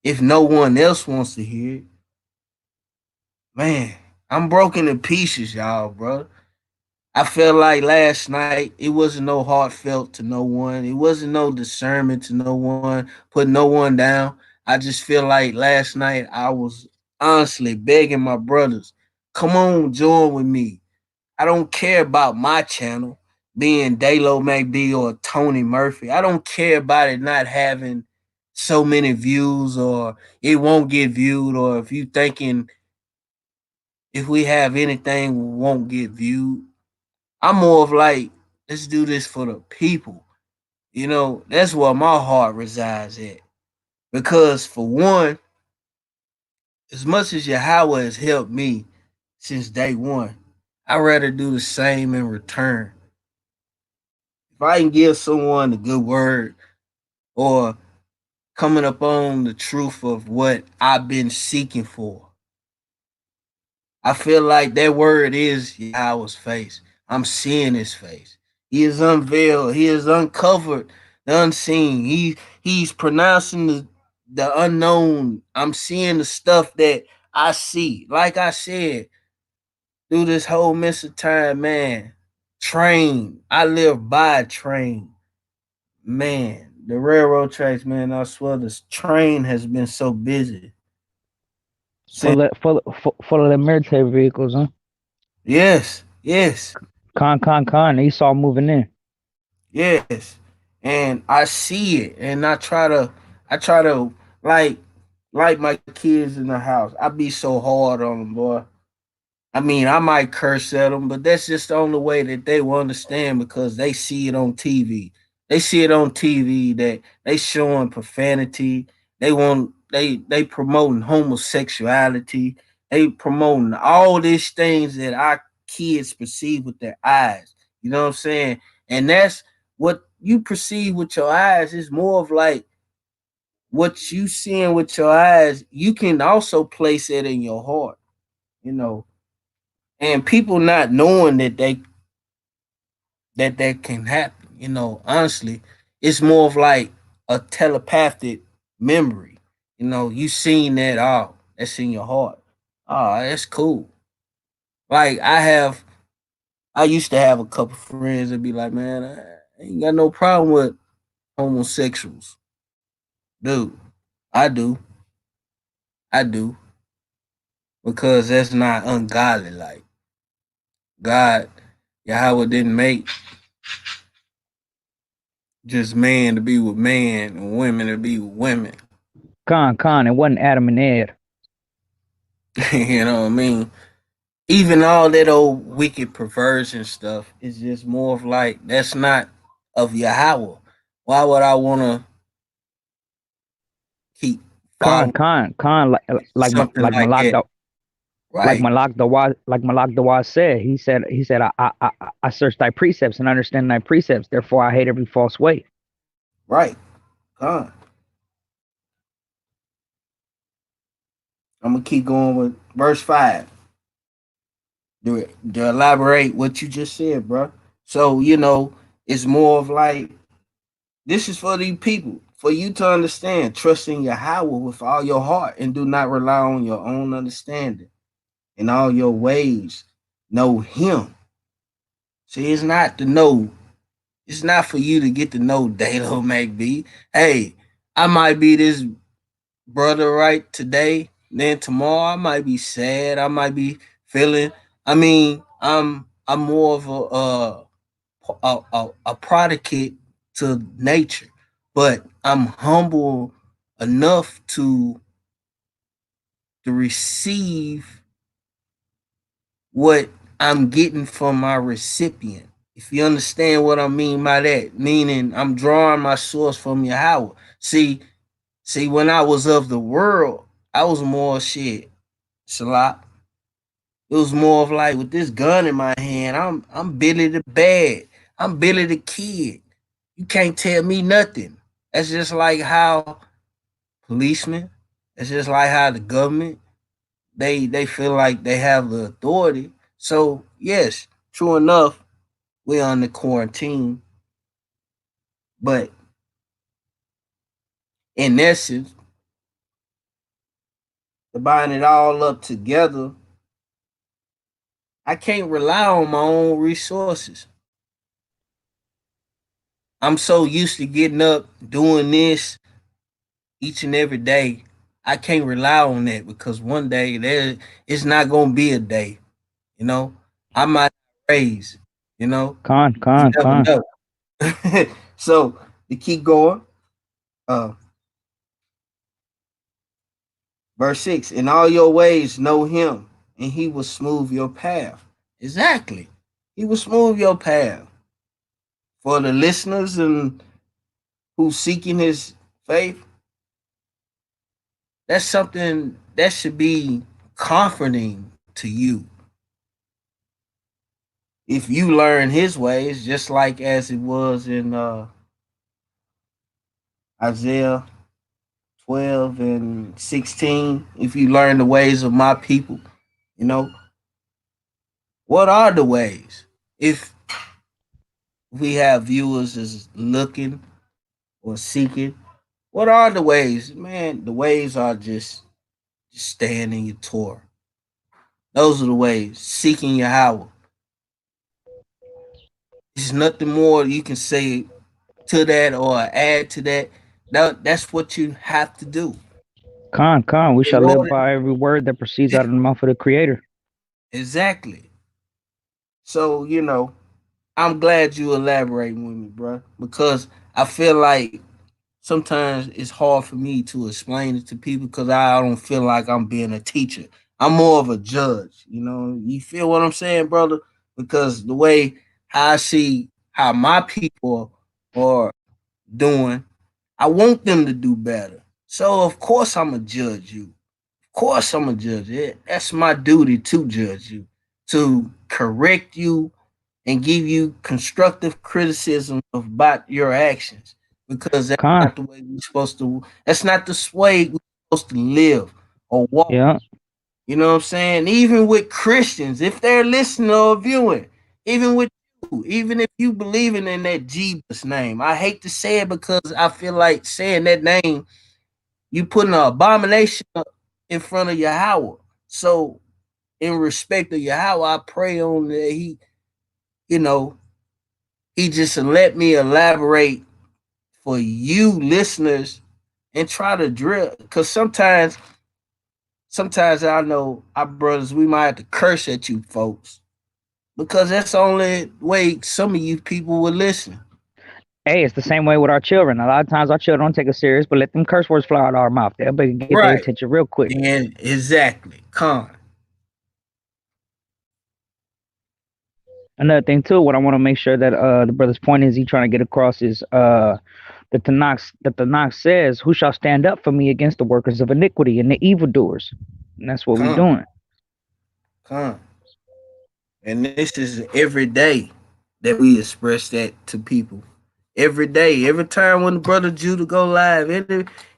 If no one else wants to hear it, man, I'm broken to pieces, y'all, bro. I felt like last night it wasn't no heartfelt to no one. It wasn't no discernment to no one, put no one down. I just feel like last night I was honestly begging my brothers, come on, join with me. I don't care about my channel being Dalo McB or Tony Murphy. I don't care about it not having so many views or it won't get viewed or if you thinking if we have anything we won't get viewed. I'm more of like, let's do this for the people. That's where my heart resides at. Because for one, as much as Yahweh has helped me since day one, I'd rather do the same in return. If I can give someone a good word or coming up on the truth of what I've been seeking for. I feel like that word is Yahweh's face. I'm seeing his face. He is unveiled. He is uncovered, the unseen. He's pronouncing the unknown. I'm seeing the stuff that I see. Like I said, through this whole midst of time, man. Train. I live by a train. Man, the railroad tracks, man. I swear this train has been so busy. Since, Full of the military vehicles, huh? yes, yes. Con. They saw moving in. Yes. And I see it and I try to like my kids in the house. I be so hard on them, boy. I mean, I might curse at them, but that's just the only way that they will understand because they see it on TV. They see it on TV that they showing profanity. They promoting homosexuality. They promoting all these things that our kids perceive with their eyes. You know what I'm saying? And that's what you perceive with your eyes is more of like what you seeing with your eyes. You can also place it in your heart. You know, and people not knowing that can happen. You know, honestly, it's more of like a telepathic memory. You know, you seen that that's in your heart. Oh, that's cool. Like I used to have a couple friends that be like, man, I ain't got no problem with homosexuals, dude. I do, I do, because that's not ungodly. Like God, Yahweh didn't make just man to be with man and women to be with women. Con. It wasn't Adam and Ed. You know what I mean? Even all that old wicked perversion stuff is just more of like that's not of Yahweh. Why would I want to keep following Con. something like that? Right, Like Malak Dawah said. He said I search thy precepts and understand thy precepts. Therefore, I hate every false way. right. Huh. I'm gonna keep going with verse 5. To elaborate what you just said, bro. So it's more of like this is for these people, for you to understand, trust in Yahweh with all your heart and do not rely on your own understanding. In all your ways, know him. See, it's not to know, it's not for you to get to know Dalo McB. Hey, I might be this brother right today, then tomorrow I might be sad. I might be feeling. I mean, I'm more of a predicate to nature, but I'm humble enough to receive what I'm getting from my recipient. If you understand what I mean by that, meaning I'm drawing my source from Yahweh. See, when I was of the world, I was more shit, Salah. It was more of like with this gun in my hand, I'm Billy the Bad. I'm Billy the Kid. You can't tell me nothing. That's just like how policemen, it's just like how the government, they feel like they have the authority. So yes, true enough, we're on the quarantine, but in essence, to bind it all up together, I can't rely on my own resources. I'm so used to getting up, doing this each and every day. I can't rely on that because one day there it's not gonna be a day, you know. I might raise, you know. You never Con. know. So to keep going, uh verse 6, in all your ways know him, and he will smooth your path. Exactly. He will smooth your path. For the listeners and who's seeking his faith, that's something that should be comforting to you. If you learn his ways, just like as it was in Isaiah 12 and 16. If you learn the ways of my people, you know, what are the ways? If we have viewers is looking or seeking, what are the ways? Man, the ways are just staying in your Torah. Those are the ways. Seeking Yahweh. There's nothing more you can say to that or add to that. That's what you have to do. Khan, we shall In live order, by every word that proceeds out of the mouth of the Creator. exactly. So, I'm glad you elaborating with me, bro, because I feel like sometimes it's hard for me to explain it to people because I don't feel like I'm being a teacher. I'm more of a judge. You feel what I'm saying, brother? Because the way how I see how my people are doing, I want them to do better. So of course I'm gonna judge you. Of course I'm gonna judge it. That's my duty to judge you, to correct you and give you constructive criticism about your actions because that's Khan, not the way we're supposed to. That's not the way we're supposed to live or walk. yeah, You know what I'm saying? Even with Christians, if they're listening or viewing, even with you, even if you believing in that Jesus name, I hate to say it because I feel like saying that name, you putting an abomination in front of Yahweh. So in respect of Yahweh, I pray on that you know, he just let me elaborate for you listeners and try to drill. Cause sometimes I know our brothers, we might have to curse at you folks because that's the only way some of you people will listen. hey, it's the same way with our children. A lot of times our children don't take us serious, but let them curse words fly out of our mouth. They'll get their Right. attention real quick. And exactly. Con. Another thing too, what I want to make sure that the brother's point is he trying to get across is the Tanakh says, "Who shall stand up for me against the workers of iniquity and the evildoers?" And that's what we Con. doing. Con. And this is every day that we express that to people. Every day, every time when the brother Judah go live,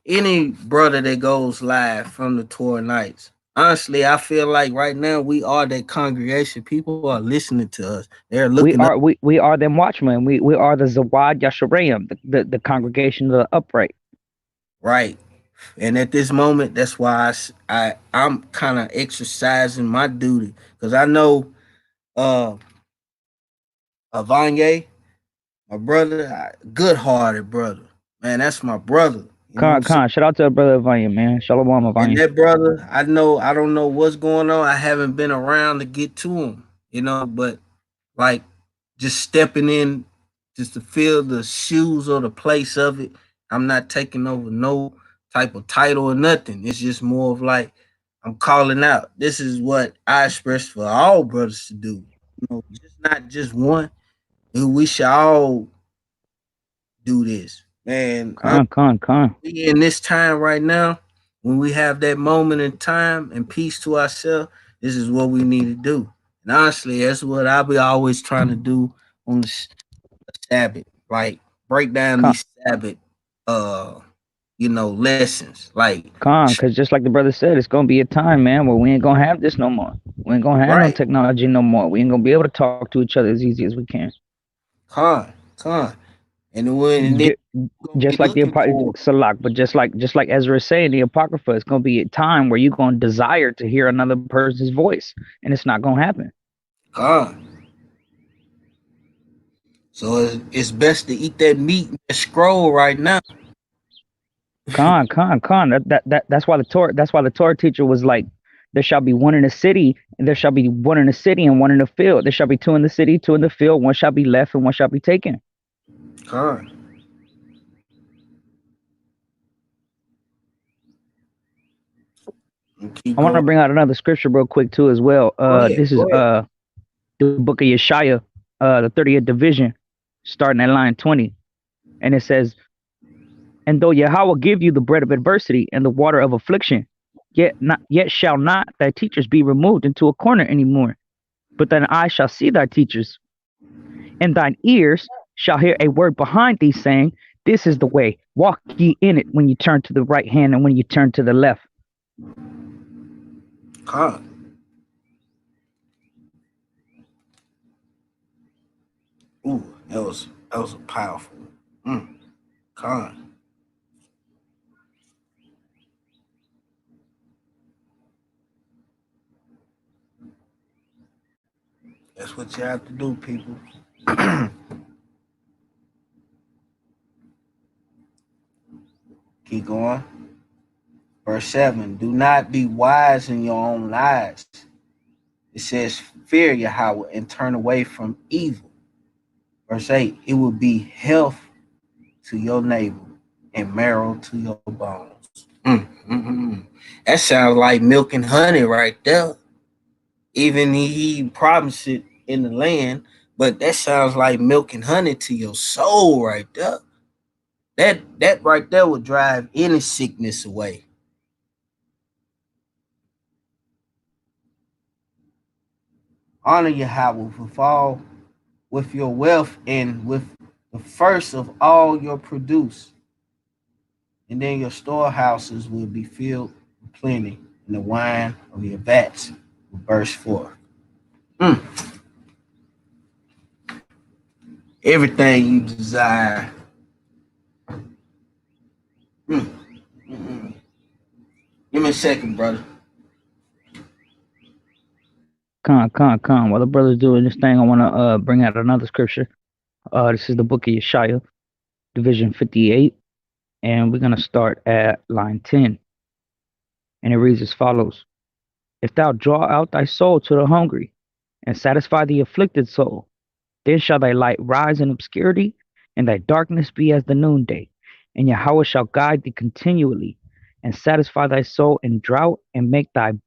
any brother that goes live from the Torah nights. Honestly, I feel like right now we are that congregation. People are listening to us. They're We looking up. are we are them watchmen. We are the Zawad Yashareim, the congregation of the upright. Right. And at this moment, that's why I'm kind of exercising my duty because I know uh Avanye, my brother, good hearted brother. Man, that's my brother. You know what I'm saying? Shout out to our brother Avanya, man. Shalom And Avanya. that brother, I don't know what's going on. I haven't been around to get to him, but like just stepping in just to feel the shoes or the place of it. I'm not taking over no type of title or nothing. It's just more of like I'm calling out. This is what I express for all brothers to do. Just not just one. We should all do this. Man, Con. we in this time right now, when we have that moment in time and peace to ourselves, this is what we need to do. And honestly, that's what I'll be always trying to do on the Sabbath. Like break down Con, these Sabbath lessons. Like because just like the brother said, it's gonna be a time, man, where we ain't gonna have this no more. We ain't gonna have no right, technology no more. We ain't gonna be able to talk to each other as easy as we can. con. And then Ju- we're gonna be Just like the looking for Salak, but just like Ezra is saying, the Apocrypha, it's gonna be a time where you're gonna desire to hear another person's voice, and it's not gonna happen. con. So it's best to eat that meat and that scroll right now. Con. That's why the Torah teacher was like, there shall be one in the city, and there shall be one in the city and one in the field. There shall be two in the city, two in the field. One shall be left, and one shall be taken. Con. And keep I want to going. bring out another scripture real quick too as well. Go ahead. This is Go ahead. the book of Yeshaya, the 30th division, starting at line 20, and it says, "And though Yahweh give you the bread of adversity and the water of affliction, yet shall not thy teachers be removed into a corner any more, but thine eyes shall see thy teachers, and thine ears shall hear a word behind thee saying, This is the way. Walk ye in it when you turn to the right hand and when you turn to the left. Con. Ooh, that was a powerful. Con. That's what you have to do, people. Keep going. Verse 7. Do not be wise in your own eyes. It says, fear Yahweh and turn away from evil. Verse 8. It will be health to your navel and marrow to your bones. That sounds like milk and honey right there. Even he promised it in the land, but that sounds like milk and honey to your soul right there. That right there would drive any sickness away. Honor Yahweh with your wealth and with the first of all your produce. And then your storehouses will be filled with plenty, and the wine of your vats will burst forth. Everything you desire. Give me a second, brother. While the brother's doing this thing, I want to bring out another scripture. This is the book of Yeshaya, division 58, and we're going to start at line 10. And it reads as follows. If thou draw out thy soul to the hungry, and satisfy the afflicted soul, then shall thy light rise in obscurity, and thy darkness be as the noonday. And Yahweh shall guide thee continually, and satisfy thy soul in drought, and make fat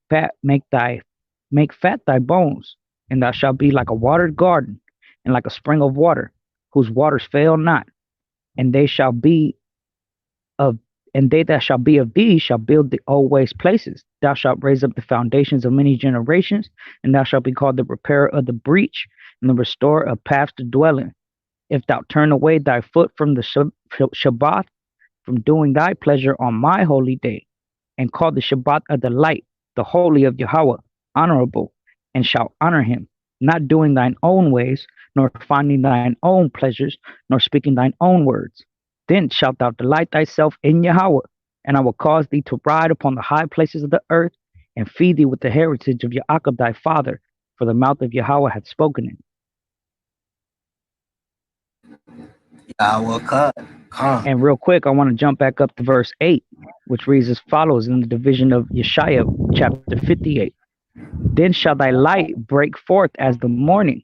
thy bones, and thou shalt be like a watered garden, and like a spring of water, whose waters fail not. And they shall be of and they that shall be of thee shall build the old waste places. Thou shalt raise up the foundations of many generations, and thou shalt be called the repairer of the breach, and the restorer of paths to dwell in. If thou turn away thy foot from the Shabbat, from doing thy pleasure on my holy day, and call the Shabbat a delight, the holy of Yahweh, honorable, and shalt honor him, not doing thine own ways, nor finding thine own pleasures, nor speaking thine own words. Then shalt thou delight thyself in Yahweh, and I will cause thee to ride upon the high places of the earth, and feed thee with the heritage of Yaakov thy father, for the mouth of Yahweh hath spoken it. And real quick, I want to jump back up to verse 8, which reads as follows in the division of Yeshaya, chapter 58. Then shall thy light break forth as the morning,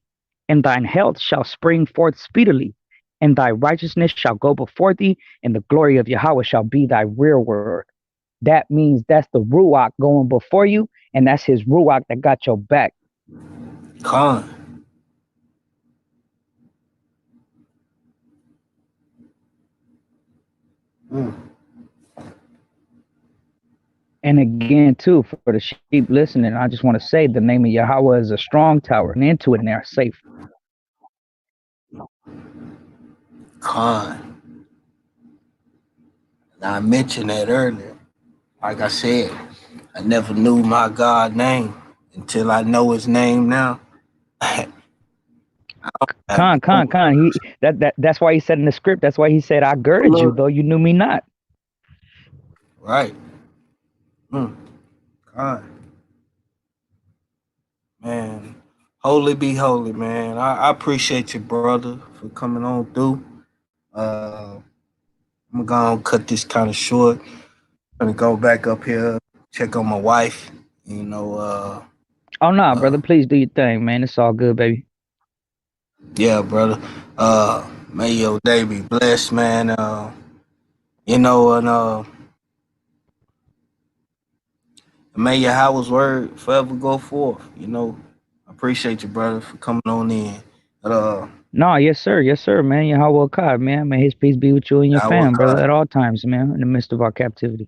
and thine health shall spring forth speedily, and thy righteousness shall go before thee, and the glory of Yahweh shall be thy rearward. That means that's the Ruach going before you, and that's his Ruach that got your back. Con. And again, too, for the sheep listening, I just want to say the name of Yahweh is a strong tower, and into it, and they're safe. Con. Now, I mentioned that earlier. Like I said, I never knew my God name until I know his name now. Con. That's why he said in the script, that's why he said, I girded you, though you knew me not. Right. Con. Man, holy be holy, man. I appreciate you, brother, for coming on through. I'm gonna cut this kind of short. I'm gonna go back up here, check on my wife. You know. Oh no, brother, please do your thing, man. It's all good, baby. Yeah, brother. May your day be blessed, man. You know, and may Yahweh's word forever go forth. You know, I appreciate you, brother, for coming on in. No, yes, sir, man. Yahweh God, man. May his peace be with you and your fam, brother, at all times, man, in the midst of our captivity.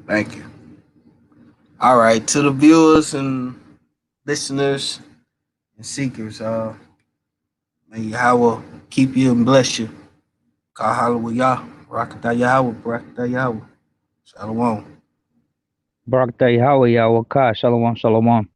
Thank you. All right, to the viewers and listeners and seekers, may Yahweh keep you and bless you. Kahala with Yah. Rakata Yahweh. Rakata Yahweh. Shalom. Barak Yahweh, Yahweh Ka, Shalom, Shalom.